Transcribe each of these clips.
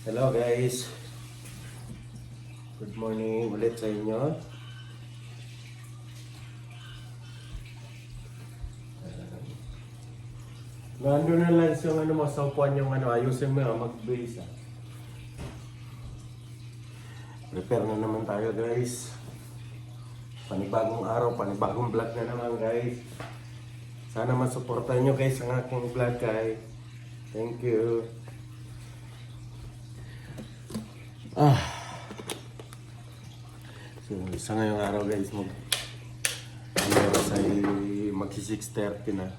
Hello guys, good morning ulit sa inyo. Nandun na lang yung ano mo, sa upuan yung ano, ayusin mo mag-base. Prepare na naman tayo guys. Panibagong araw, panibagong vlog na naman guys. Sana masuportahan nyo guys ang aking vlog guys. Thank you. So, sa ngayong araw guys, magsi 6:30 na.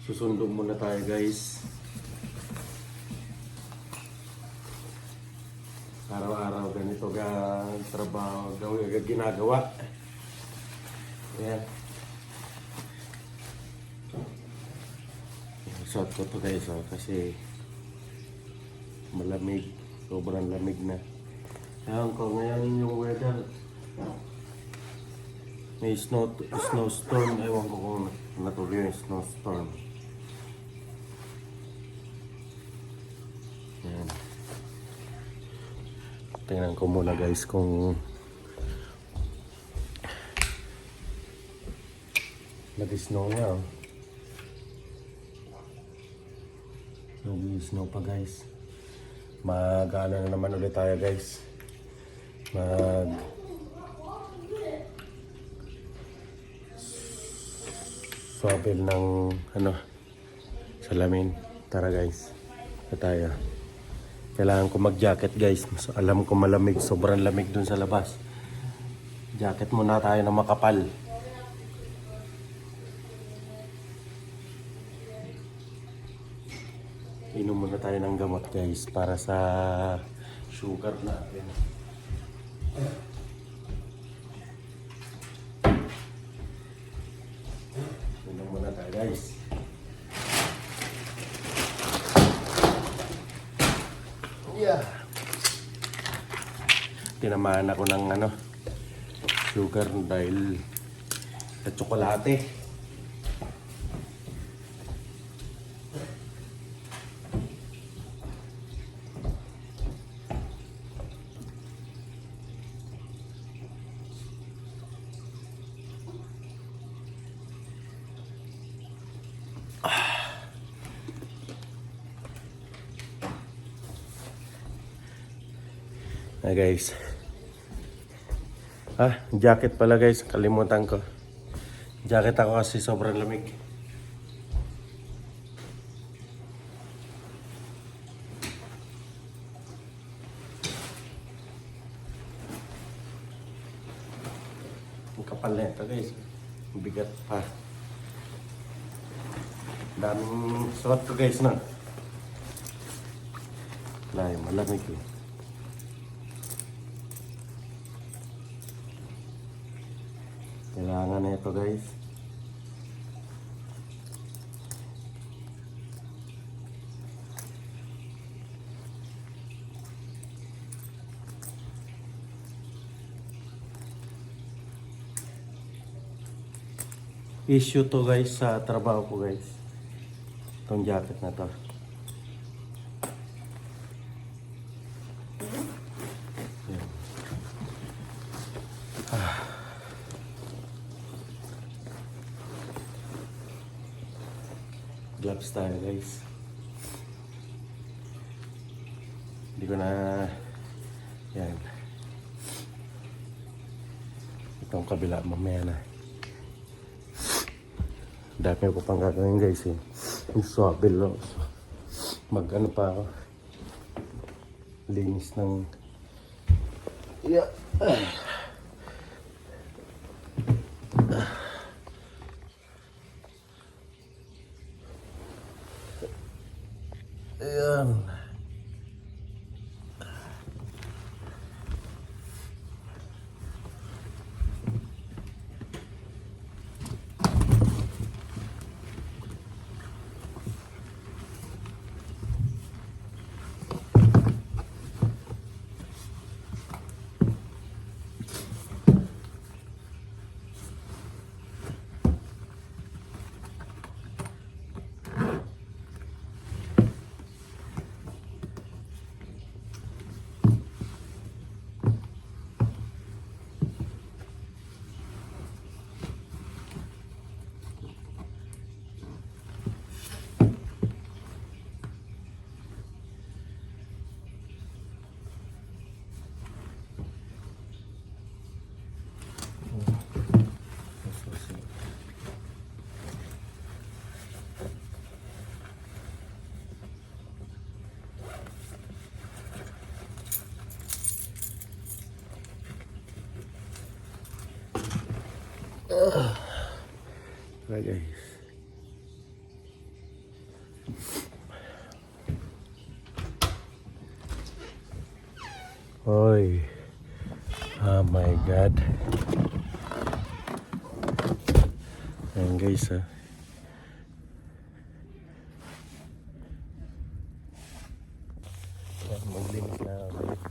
Susundo muna tayo guys. Araw-araw ganito trabaho ginagawa. Ayan. Suot ko to guys kasi malamig. Sobrang lamig na. Ayan ko ngayon yung weather. May snowstorm. Ewan ko kung natuloy yung snowstorm. Ayan. Tingnan ko muna guys kung nag-snow nga. Nag-snow pa guys. Mag-ano na naman ulit tayo guys. Swabel ng salamin. Tara guys. Na tayo. Kailangan ko mag-jacket guys. Alam ko malamig. Sobrang lamig dun sa labas. Jacket muna tayo na makapal. Inom muna tayo ng gamot guys para sa sugar natin. Inom muna tayo guys. Yeah. Tinamaan ako ng sugar dahil sa tsokolate. Hi guys. Jacket pala guys. Kalimutan ko. Jacket ako kasi sobrang lamig. Ang kapal na ito guys. Bigat pa. Daming suot ko guys na. Malamig eh. Kailangan na ito guys. Issue to guys sa trabaho ko guys. Itong jacket na to. Gloves tayo guys. Hindi ko na yan. Itong kabila mamaya na. Dami ko pang gagawin guys eh. Yung swabel lo. Mag-ano pa ako. Linis ng yeah. Ayan. Tara guys. Oy. Oh my God. Ayan guys ah. Ayan, maglinis na ako guys.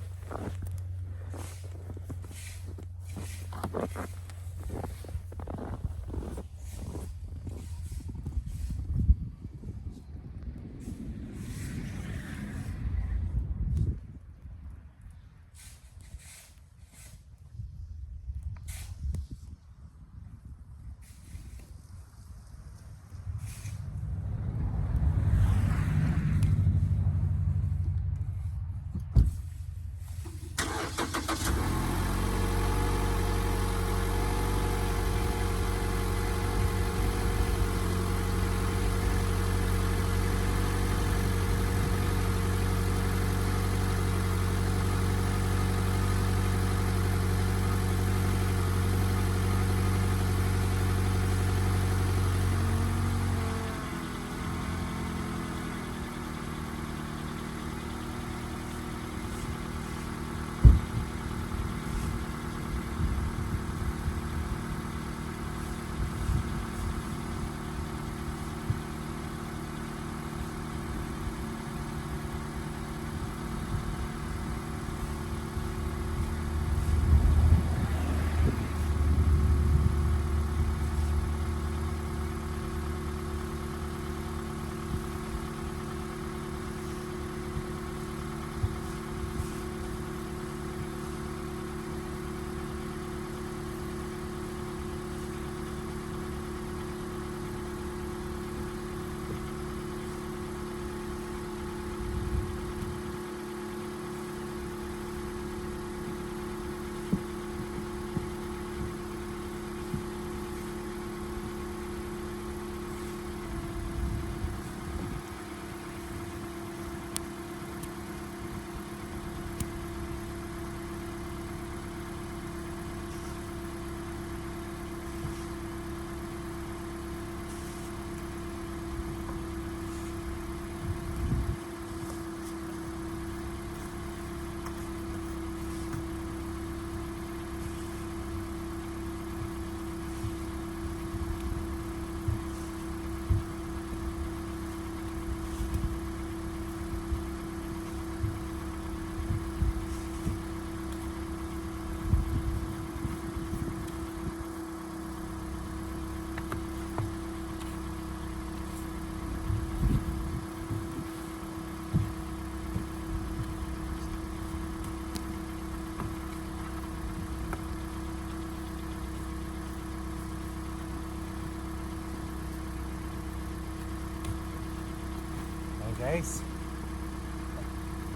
Guys,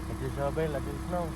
nag-shovel, nag-snow.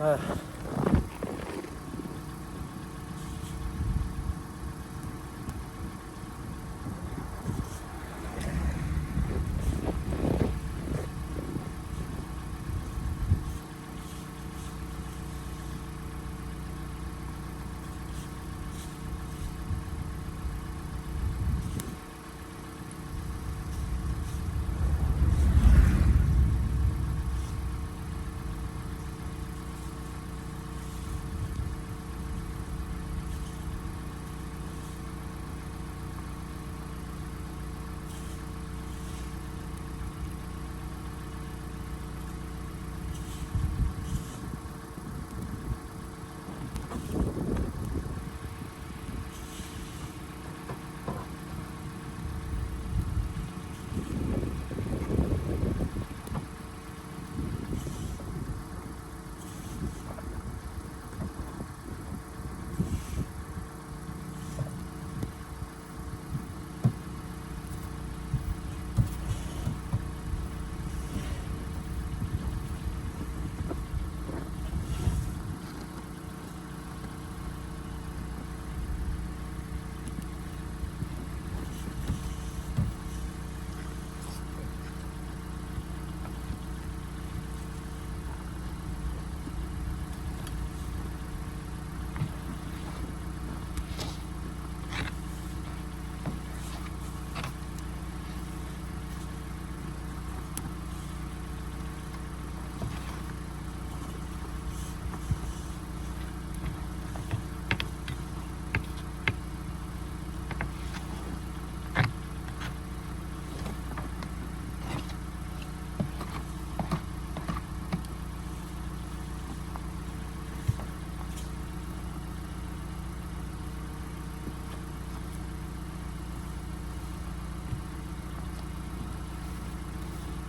Ah.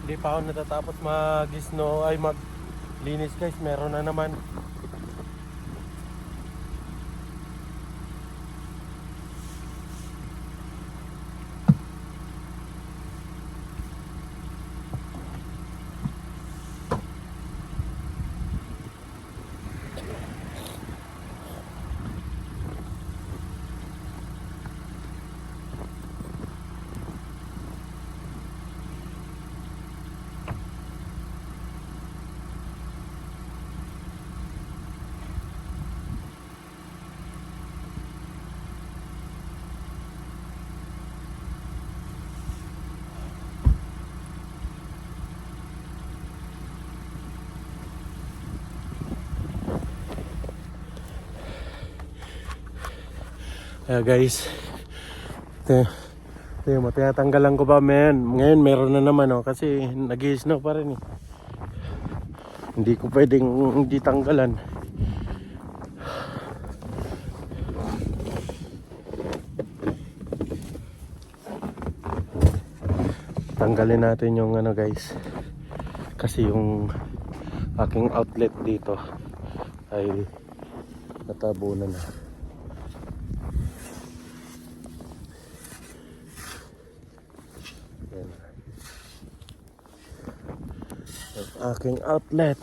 Hindi pa ako natatapos mag-snow ay maglinis guys, meron na naman. Guys, tinatanggalan ko pa ngayon meron na naman kasi nag-i-snow pa rin eh. Hindi ko pwedeng hindi tanggalan. Tanggalin natin yung guys, kasi yung aking outlet dito ay natabunan na. Aking outlet.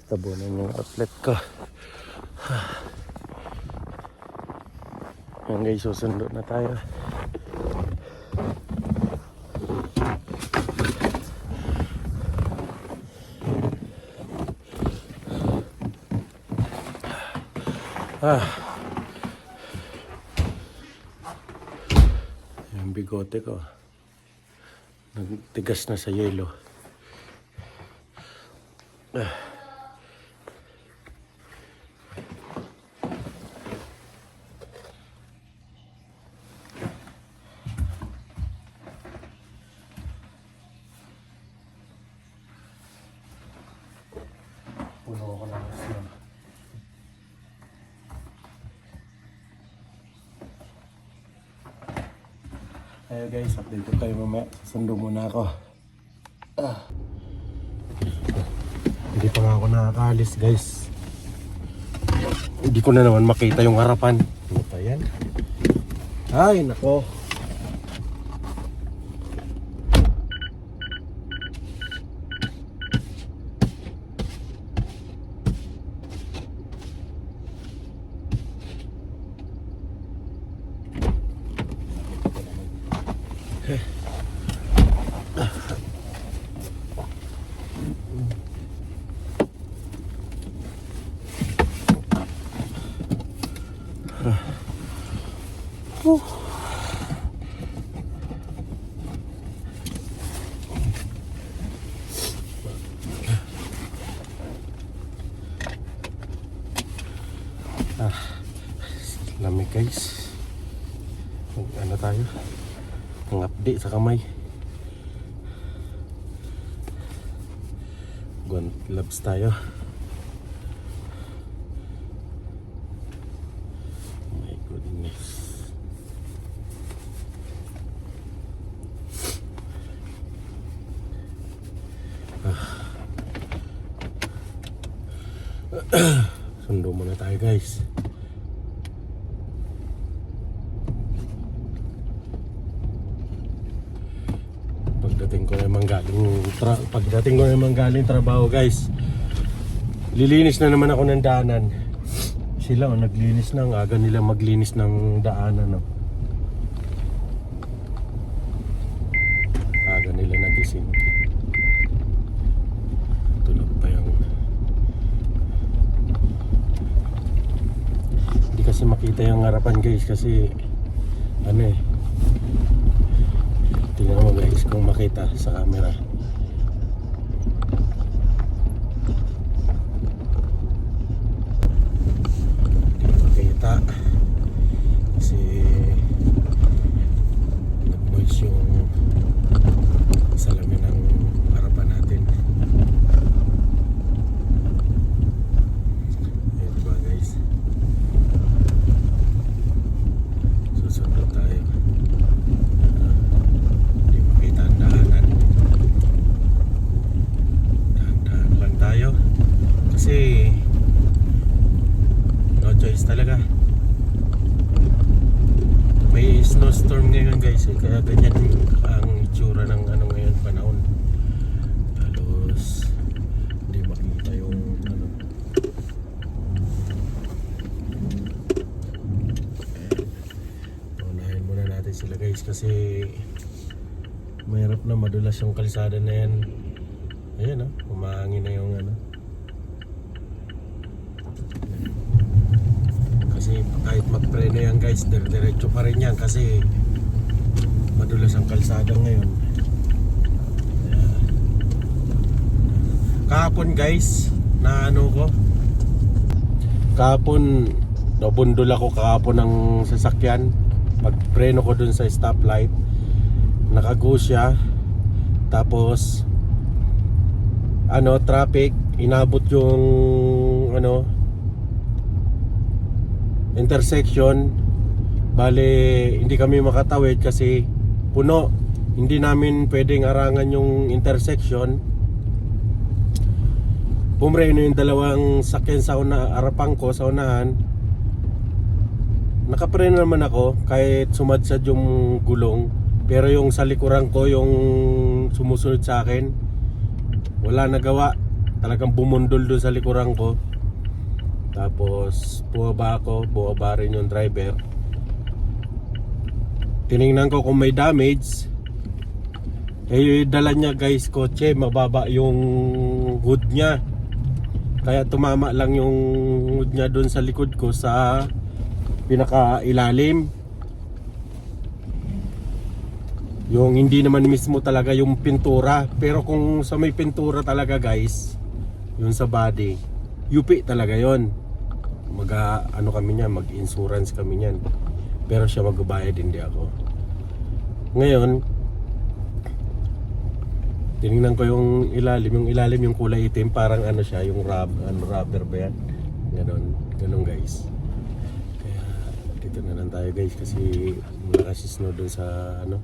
Tabunan yung outlet ko. Yan guys, susundo na tayo. Yung bigote ko nagtigas na sa yelo. Puno ko ng snow. Ayo guys, update ko kayo mamaya. Sundo muna ako. Hindi pa nga ako nakakaalis guys. Hindi ko na naman makita yung harapan. Ano pa yan? Ay nako. Lamig guys. Ano tayo? Ang update sa kamay. Gloves tayo. My goodness. Sundo muna tayo guys. Pagdating ko naman galing trabaho guys, lilinis na naman ako ng daanan. Sila naglinis na, ang aga nila maglinis ng daanan aga nila nagising. Tulog pa yung hindi kasi makita yung harapan guys, kasi tingnan mo guys kung makita sa camera. talaga. May snowstorm ngayon guys eh, kaya ganyan ang itsura ng ano ngayon panahon. Halos hindi makita yung ano. Unahin muna natin sila guys kasi mahirap na, madulas yung kalsada na yan. Ayan umahangin na yung ano. Kasi kahit magpreno yan guys, diretso pa rin yan kasi madulas ang kalsada ngayon. Kahapon guys, na ano ko, kahapon nabundol ako kahapon ng sasakyan. Pagpreno ko dun sa stoplight, nakago siya. Tapos ano, traffic, inabot yung ano, intersection. Bale, hindi kami makatawid kasi puno. Hindi namin pwedeng arangan yung intersection. Pumreno yung dalawang sakyan sa harapan ko, sa unahan. Nakapreno naman ako kahit sumadsad yung gulong. Pero yung sa likuran ko, yung sumusunod sa akin, wala nagawa. Talagang bumundol doon sa likuran ko. Tapos buwaba rin yung driver. Tiningnan ko kung may damage. Eh dala niya guys kotse, mababa yung hood niya. Kaya tumama lang yung hood niya doon sa likod ko sa pinakailalim. Yung hindi naman mismo talaga yung pintura. Pero kung sa may pintura talaga guys, yung sa body, UP talaga yon. Ano kami niyan, mag-insurance kami niyan. Pero siya magbabayad, hindi ako. Ngayon, tinignan ko yung ilalim yung kulay itim, parang ano siya, yung rubber ba yan? Ganon guys. Kaya dito na lang tayo guys kasi malakas snow dun sa ano.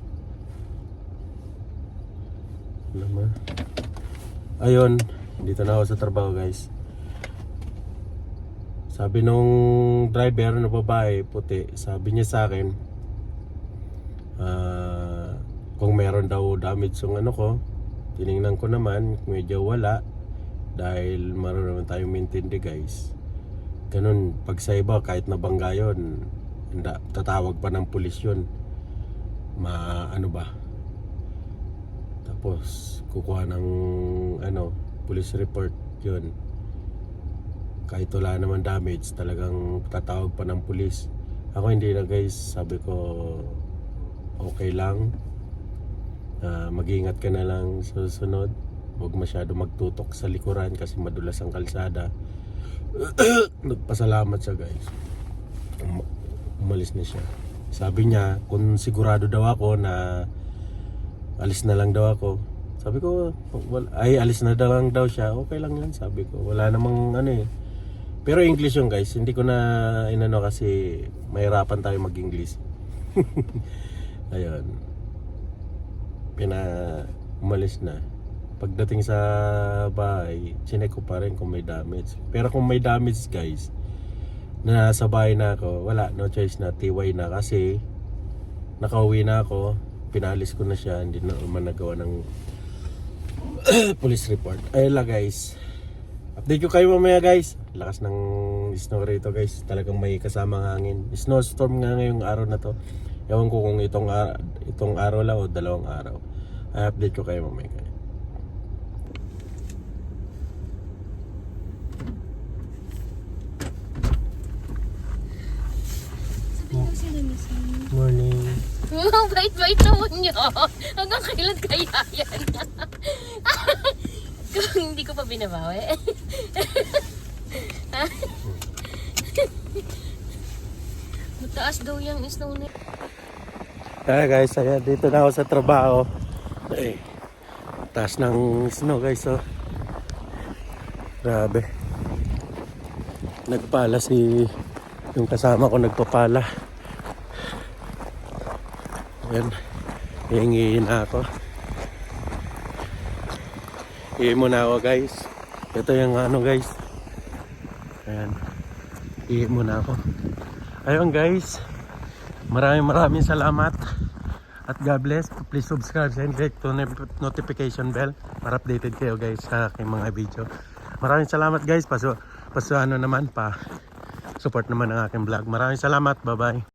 Ayun, dito na ako sa trabaho guys. Sabi nung driver na babae, puti, sabi niya sa akin, kung meron daw damage yung ano ko. Tiningnan ko naman, medyo wala. Dahil marunong naman tayong maintain guys. Ganun, pag sa iba, kahit nabangga yun, tatawag pa ng pulis yun. Ano ba? Tapos, kukuha ng police report yun. Kahit wala naman damage, talagang tatawag pa ng pulis. Ako hindi na guys, sabi ko okay lang. Mag-iingat ka na lang sa susunod. Huwag masyado magtutok sa likuran kasi madulas ang kalsada. Nagpasalamat siya guys. Umalis na siya. Sabi niya kung sigurado daw ako na alis na lang daw ako. Sabi ko alis na lang daw siya. Okay lang yan, sabi ko. Wala namang ano eh. Pero English yung guys, hindi ko na inano kasi mahirapan tayo mag-English. Ayun. Umalis na. Pagdating sa bahay, chinek ko pa rin kung may damage. Pero kung may damage guys, na nasa bahay na ako, wala, no choice na, TY na kasi nakauwi na ako, pinalis ko na siya, hindi na naman nagawa ng police report. Ayun lang guys. Update ko kayo mamaya guys. Lakas ng snow rito guys. Talagang may kasamang hangin. Snowstorm nga ngayong araw na to. Ewan ko kung itong araw lang o dalawang araw. Ay update ko kayo mamaya guys. Morning. Bait-bait naman niya. Hanggang kailan kaya yan? Kung hindi ko pa binabawi. Mataas daw yung snow na. Guys, ayan, dito na ako sa trabaho. Taas ng snow guys, oh. Grabe. Nagpala yung kasama ko, nagpapala. Ayan, hihingihin na ako. Hihingi muna ako guys. Ito yung ano guys. Ayan. Ihi muna ako. Ayun guys, maraming salamat. At God bless. Please subscribe and click to notification bell para updated kayo guys sa aking mga video. Maraming salamat guys. Paso ano naman pa support naman ang aking vlog. Maraming salamat. Bye bye.